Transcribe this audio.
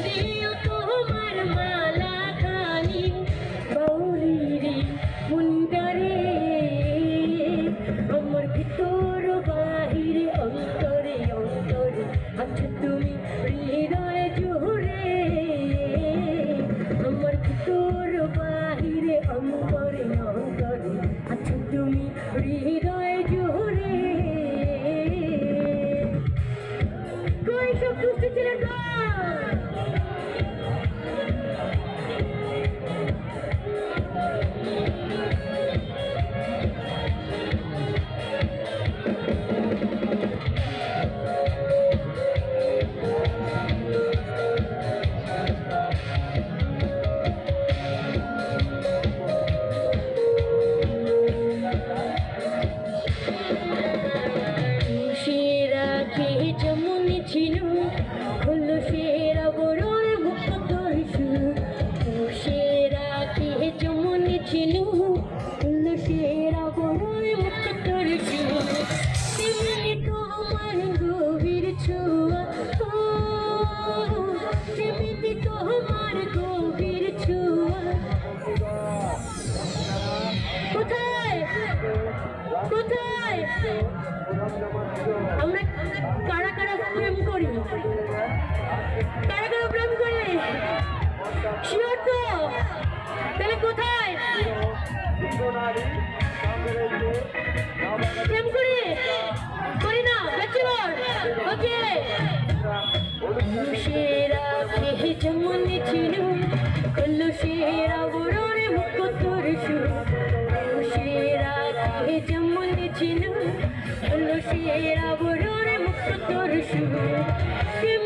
দিও তোমার মালা খানি বাউরিরি মুন্ডারে আমার ভিতর বাহিরে অন্তরে অন্তরে আছো তুমি হৃদয়ে জুড়ে আমার ভিতর বাহিরে অন্তরে অন্তরে আছো তুমি হৃদয়ে জুড়ে কই সব দুষ্টু ছেলেরা যেমন ছিল হলো সেরা বড়র মুক্ত দর্শু সেরা কে যেমন ছিল হলো সেরা বড়র মুক্ত দর্শু তেমনি তোমার গভীর ছোঁয়া তেমনি তোমার গভীর ছোঁয়া কোথায় কোথায় আমরা কারা কারা প্রেম করি কারা কারা প্রেম করি শিওর তো তাহলে কোথায় প্রেম করি করি না ব্যাচেলর ওকে সেরা কে যেমন ছিল হলো সেরা বড়র মুখ তোর সুর সেরা কে যেমন ছিল হলো সেরা বড়র মুখ তোর সুর